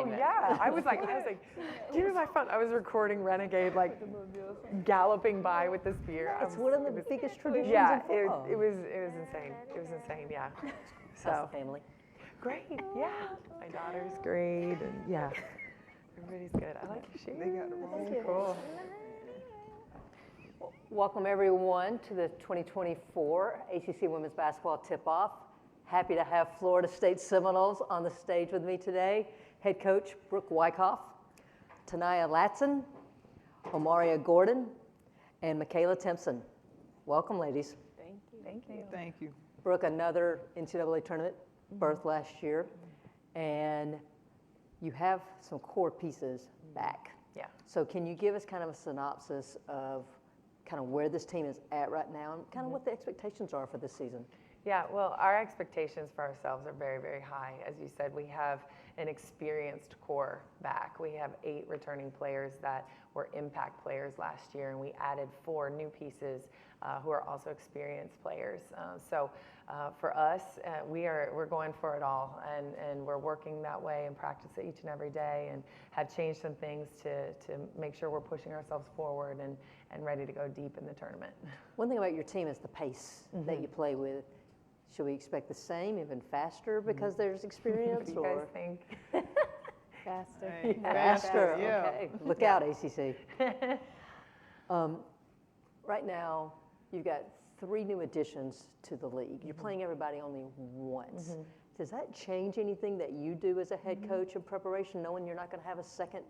yeah. I was like, give me my phone. I was recording Renegade, like galloping by with the spear. It's one of the biggest traditions yeah, in football. it was insane. It was insane, yeah. How's the family? Great, yeah. My daughter's great, and yeah, everybody's good. I like your shoes. They got them cool. Welcome everyone to the 2024 ACC Women's Basketball Tip-Off. Happy to have Florida State Seminoles on the stage with me today. Head coach Brooke Wyckoff, Tanaya Latson, Omaria Gordon, and Michaela Timpson. Welcome, ladies. Thank you. Thank you. Thank you. Brooke, another NCAA tournament berth last year, and you have some core pieces back. Yeah. So can you give us kind of a synopsis of kind of where this team is at right now and kind of what the expectations are for this season? Yeah, well, our expectations for ourselves are very, very high. As you said, we have an experienced core back. We have 8 returning players that were impact players last year, and we added 4 new pieces who are also experienced players. So for us, we're going for it all, and we're working that way and practice it each and every day, and have changed some things to make sure we're pushing ourselves forward and ready to go deep in the tournament. One thing about your team is the pace that you play with. Should we expect the same, even faster, because there's experience? What do you guys think? Faster. Hey, Faster, yeah. okay. Look out, ACC. Right now, you've got 3 new additions to the league. You're playing everybody only once. Does that change anything that you do as a head coach in preparation, knowing you're not going to have a second,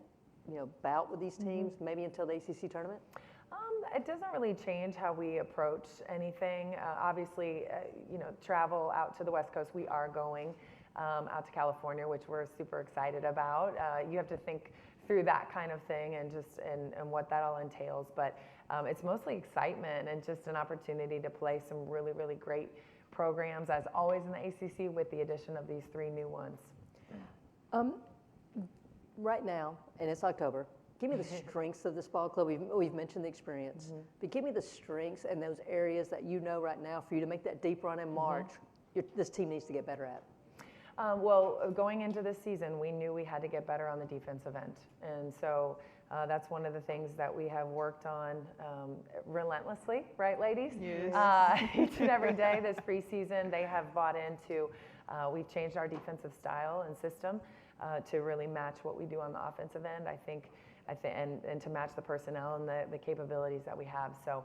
bout with these teams, maybe until the ACC tournament? It doesn't really change how we approach anything. Obviously, travel out to the West Coast, we are going out to California, which we're super excited about. You have to think through that kind of thing and what that all entails. But it's mostly excitement and just an opportunity to play some really, really great programs, as always in the ACC, with the addition of these 3 new ones. Right now, and it's October, give me the strengths of this ball club. We've mentioned the experience, but give me the strengths and those areas that you know right now for you to make that deep run in March. This team needs to get better at. Well, going into this season, we knew we had to get better on the defensive end. And so that's one of the things that we have worked on relentlessly, right, ladies? Yes. Each and every day this preseason, they have bought into, we've changed our defensive style and system to really match what we do on the offensive end, I think, and to match the personnel and the capabilities that we have. So,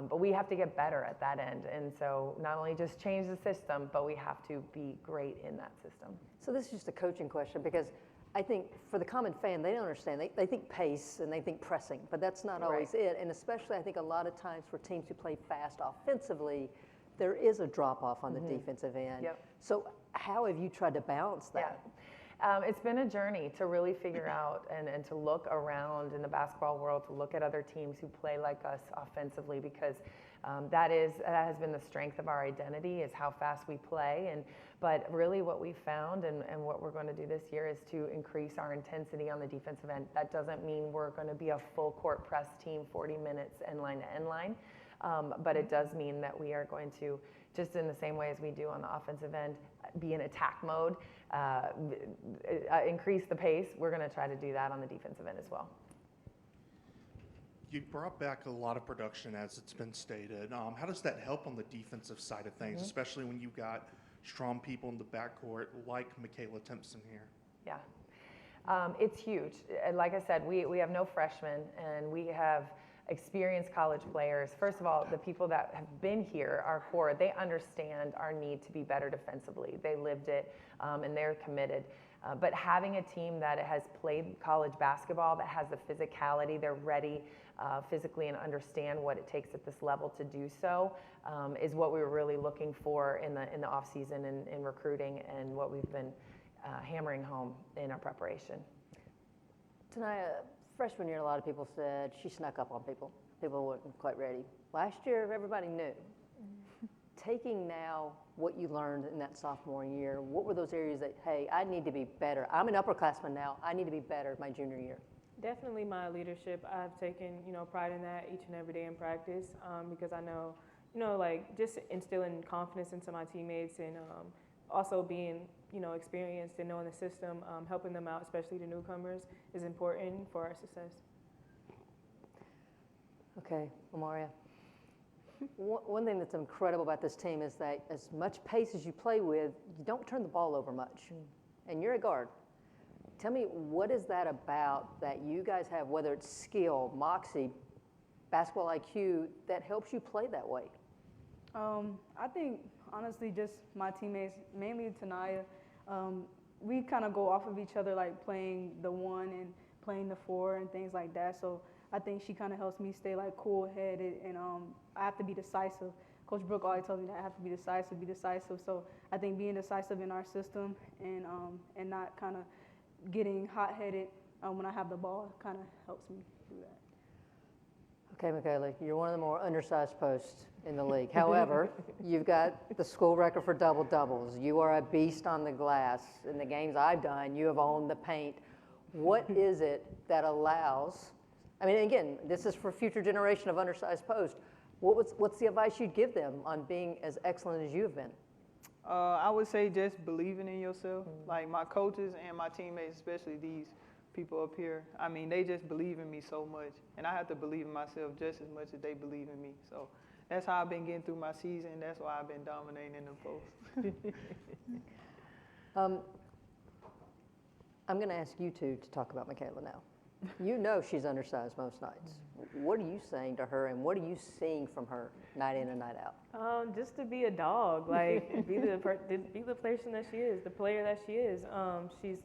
but we have to get better at that end. And so not only just change the system, but we have to be great in that system. So this is just a coaching question, because I think for the common fan, they don't understand. They think pace and they think pressing, but that's not always it. And especially I think a lot of times for teams who play fast offensively, there is a drop-off on the defensive end. Yep. So how have you tried to balance that? Yeah. It's been a journey to really figure out and to look around in the basketball world, to look at other teams who play like us offensively, because that has been the strength of our identity, is how fast we play. But really what we found and what we're going to do this year is to increase our intensity on the defensive end. That doesn't mean we're going to be a full court press team 40 minutes end line to end line. But it does mean that we are going to, just in the same way as we do on the offensive end, be in attack mode, increase the pace. We're going to try to do that on the defensive end as well. You brought back a lot of production, as it's been stated. How does that help on the defensive side of things, especially when you've got strong people in the backcourt like Michaela Timpson here? Yeah, it's huge. And like I said, we have no freshmen, and we have experienced college players. First of all, the people that have been here, our core, they understand our need to be better defensively. They lived it, and they're committed. But having a team that has played college basketball, that has the physicality, they're ready physically and understand what it takes at this level to do so, is what we were really looking for in the off season and in recruiting, and what we've been hammering home in our preparation. Tanaya, freshman year, a lot of people said she snuck up on people. People weren't quite ready. Last year, everybody knew. Taking now what you learned in that sophomore year, what were those areas that, hey, I need to be better? I'm an upperclassman now. I need to be better my junior year. Definitely my leadership. I've taken, pride in that each and every day in practice, because I know, like just instilling confidence into my teammates, and also being experienced and knowing the system, helping them out, especially the newcomers, is important for our success. Okay, Amaria. One thing that's incredible about this team is that as much pace as you play with, you don't turn the ball over much. And you're a guard. Tell me, what is that about that you guys have, whether it's skill, moxie, basketball IQ, that helps you play that way? I think, honestly, just my teammates, mainly Tanaya, we kind of go off of each other, like playing the 1 and playing the 4 and things like that. So I think she kind of helps me stay like cool-headed, and I have to be decisive. Coach Brooke always tells me that I have to be decisive. So I think being decisive in our system and not kind of getting hot-headed when I have the ball kind of helps me do that. Okay, Michaela, you're one of the more undersized posts in the league. However, you've got the school record for double-doubles. You are a beast on the glass. In the games I've done, you have owned the paint. What is it that allows, I mean, again, this is for future generation of undersized posts. What's the advice you'd give them on being as excellent as you have been? I would say just believing in yourself. Like my coaches and my teammates, especially these people up here, I mean, they just believe in me so much. And I have to believe in myself just as much as they believe in me. So that's how I've been getting through my season. That's why I've been dominating in the post. I'm going to ask you two to talk about Michaela now. You know she's undersized most nights. What are you saying to her, and what are you seeing from her night in and night out? Just to be a dog, like be the person that she is, the player that she is. She's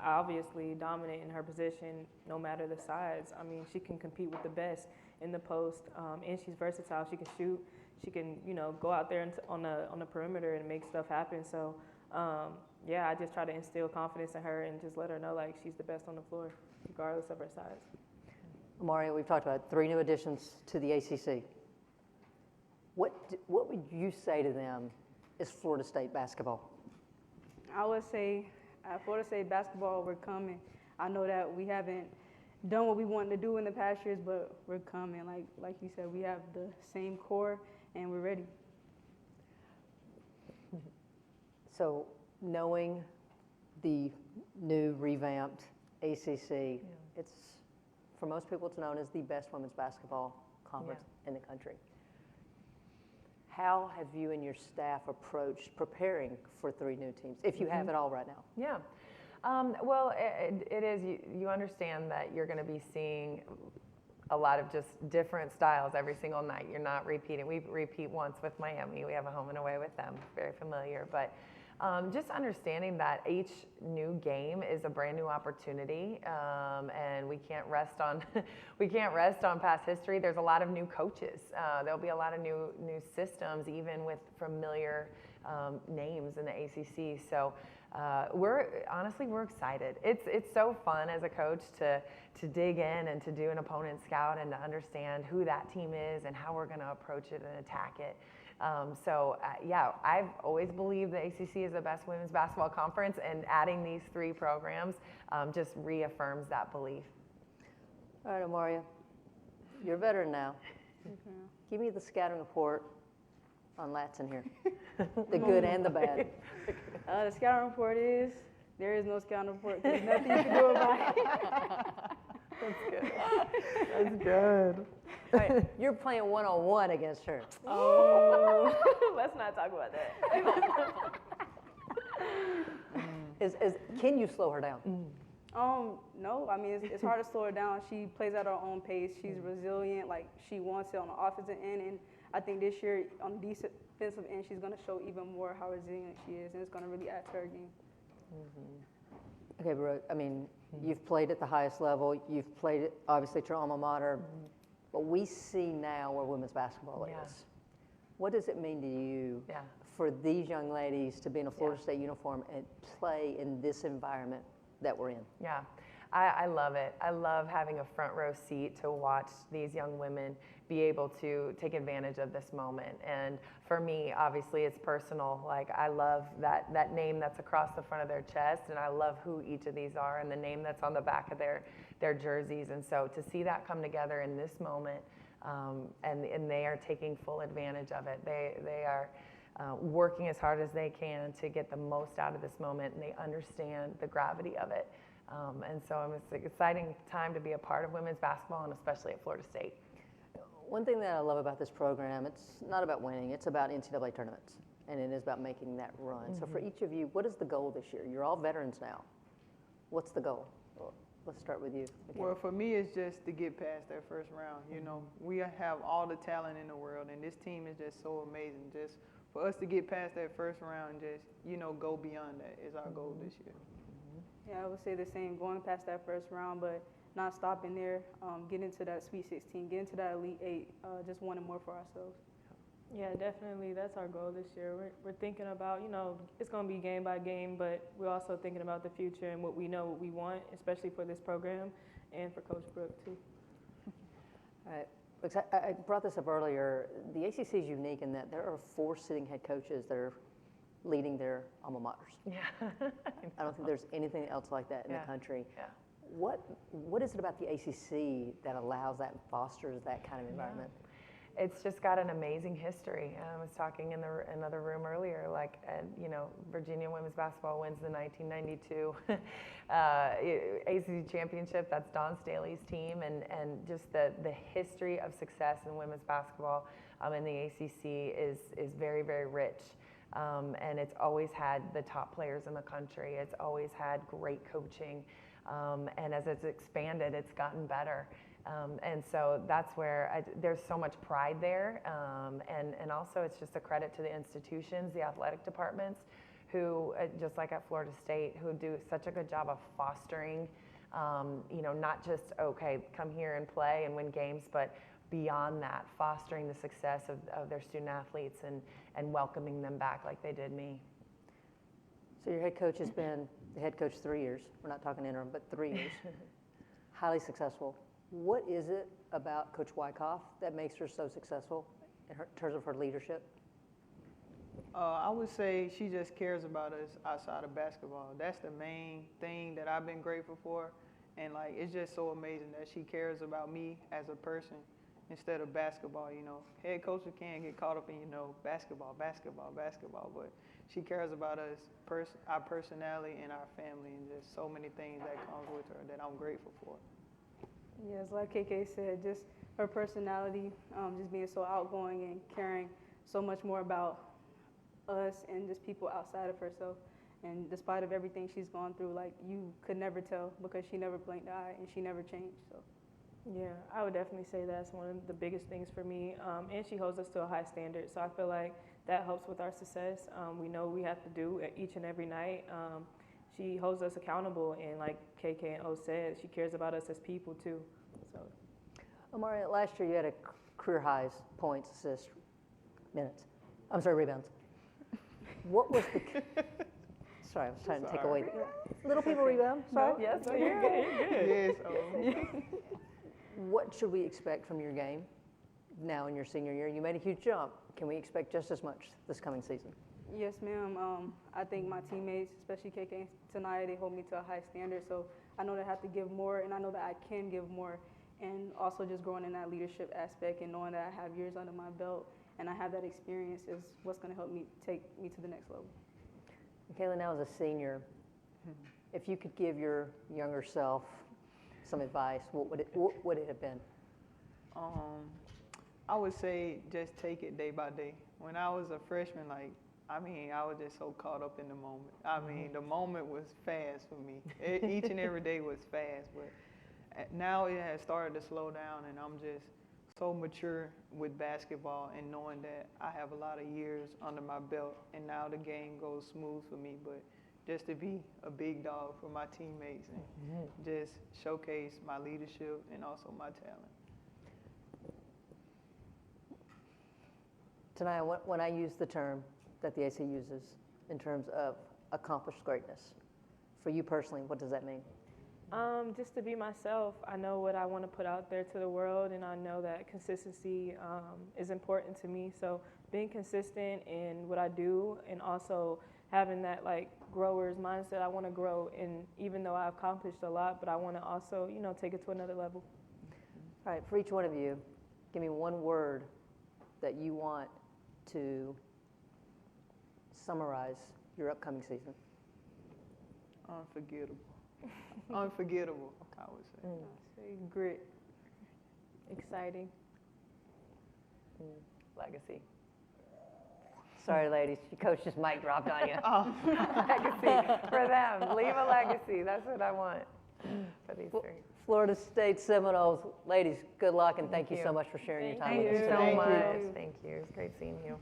obviously dominant in her position, no matter the size. I mean, she can compete with the best in the post, and she's versatile. She can shoot. She can, go out there on the perimeter and make stuff happen. So, I just try to instill confidence in her and just let her know like she's the best on the floor, regardless of her size. Mario, we've talked about 3 new additions to the ACC. What would you say to them is Florida State basketball? I would say Florida State basketball, we're coming. I know that we haven't done what we wanted to do in the past years, but we're coming. Like you said, we have the same core, and we're ready. So knowing the new revamped ACC, it's, for most people, it's known as the best women's basketball conference in the country. How have you and your staff approached preparing for 3 new teams, if you have it all right now? Yeah. Well, it is, you understand that you're going to be seeing a lot of just different styles every single night. You're not repeating. We repeat once with Miami. We have a home and away with them. Very familiar. But just understanding that each new game is a brand new opportunity, and we can't rest on past history. There's a lot of new coaches. There'll be a lot of new systems, even with familiar names in the ACC. So we're excited. It's so fun as a coach to dig in and to do an opponent scout and to understand who that team is and how we're going to approach it and attack it. I've always believed the ACC is the best women's basketball conference, and adding these 3 programs just reaffirms that belief. All right, Amaria, you're a veteran now. Give me the scouting report on Latson here, the good and the bad. The scouting report is, there is no scouting report. There's nothing you can do about it. That's good. That's good. All right, you're playing one-on-one against her. Oh, let's not talk about that. Can you slow her down? No. I mean, it's hard to slow her down. She plays at her own pace. She's resilient. Like, she wants it on the offensive end. And I think this year, on the defensive end, she's going to show even more how resilient she is. And it's going to really add to her game. Okay, Brooke, I mean, you've played at the highest level. You've played it, obviously, at your alma mater. But we see now where women's basketball is. What does it mean to you for these young ladies to be in a Florida State uniform and play in this environment that we're in? Yeah, I love it. I love having a front row seat to watch these young women be able to take advantage of this moment. And for me, obviously, it's personal. Like, I love that name that's across the front of their chest, and I love who each of these are and the name that's on the back of their jerseys. And so to see that come together in this moment, and they are taking full advantage of it. They are working as hard as they can to get the most out of this moment, and they understand the gravity of it. And so it's an exciting time to be a part of women's basketball, and especially at Florida State. One thing that I love about this program, it's not about winning, it's about NCAA tournaments, and it is about making that run. So for each of you, what is the goal this year? You're all veterans now. What's the goal? Well, let's start with you, Michaela. Well, for me, it's just to get past that first round. You know, we have all the talent in the world, and this team is just so amazing. Just for us to get past that first round, just, you know, go beyond that is our goal this year. Yeah, I would say the same, going past that first round, but not stopping there, get into that Sweet 16, get into that Elite 8, just wanting more for ourselves. Yeah, definitely. That's our goal this year. We're thinking about, you know, it's going to be game by game, but we're also thinking about the future and what we know, what we want, especially for this program and for Coach Brooke, too. All right. Because I brought this up earlier. The ACC is unique in that there are 4 sitting head coaches that are leading their alma maters. Yeah. I don't think there's anything else like that in the country. Yeah. What is it about the ACC that allows that and fosters that kind of environment? It's just got an amazing history. I was talking in another room earlier, like, you know, Virginia women's basketball wins the 1992 ACC championship. That's Dawn Staley's team, and just the history of success in women's basketball in the ACC is very, very rich. And it's always had the top players in the country. It's always had great coaching. And as it's expanded, it's gotten better. And so that's where there's so much pride there. And also it's just a credit to the institutions, the athletic departments, who, just like at Florida State, who do such a good job of fostering, you know, not just, okay, come here and play and win games, but beyond that, fostering the success of their student athletes and welcoming them back like they did me. So your head coach has been the head coach 3 years. We're not talking interim, but 3 years. Highly successful. What is it about Coach Wyckoff that makes her so successful in terms of her leadership? I would say she just cares about us outside of basketball. That's the main thing that I've been grateful for. And, like, it's just so amazing that she cares about me as a person instead of basketball, you know. Head coaches can get caught up in, you know, basketball, but she cares about us, our personality and our family, and just so many things that comes with her that I'm grateful for. Yes, like KK said, just her personality, just being so outgoing and caring so much more about us and just people outside of herself. And despite of everything she's gone through, like, you could never tell because she never blinked an eye and she never changed. So. Yeah, I would definitely say that's one of the biggest things for me. And she holds us to a high standard, so I feel like that helps with our success. We know what we have to do each and every night. She holds us accountable, and like KK and O said, she cares about us as people too. So, Amari, last year you had a career highs, points, assists, minutes. I'm sorry, rebounds. What was the? Sorry, I was trying to take away. Little people rebound. Sorry. No, yes, you're good. Yes. What should we expect from your game now in your senior year? You made a huge jump. Can we expect just as much this coming season? Yes, ma'am. I think my teammates, especially KK and Tanaya, they hold me to a high standard. So I know that I have to give more, and I know that I can give more. And also just growing in that leadership aspect and knowing that I have years under my belt and I have that experience is what's going to help me take me to the next level. Michaela, now as a senior, if you could give your younger self some advice, what would it have been? I would say just take it day by day. When I was a freshman, I was just so caught up in the moment. The moment was fast for me. Each and every day was fast, but now it has started to slow down, and I'm just so mature with basketball and knowing that I have a lot of years under my belt, and now the game goes smooth for me. But just to be a big dog for my teammates and just showcase my leadership and also my talent. Tanaya, when I use the term that the AC uses in terms of accomplished greatness, for you personally, what does that mean? Just to be myself. I know what I want to put out there to the world, and I know that consistency is important to me. So being consistent in what I do, and also having that grower's mindset. I want to grow, and even though I've accomplished a lot, but I want to also, take it to another level. All right, for each one of you, give me one word that you want to summarize your upcoming season? Unforgettable. Unforgettable, I would say. Say grit. Exciting. Legacy. Sorry, ladies, your coach just mic dropped on you. Legacy for them. Leave a legacy. That's what I want for these three. Florida State Seminoles, ladies, good luck and thank you you. so much for sharing your time Thank with us Thank you today. so Thank you. much. Thank you. It's great seeing you.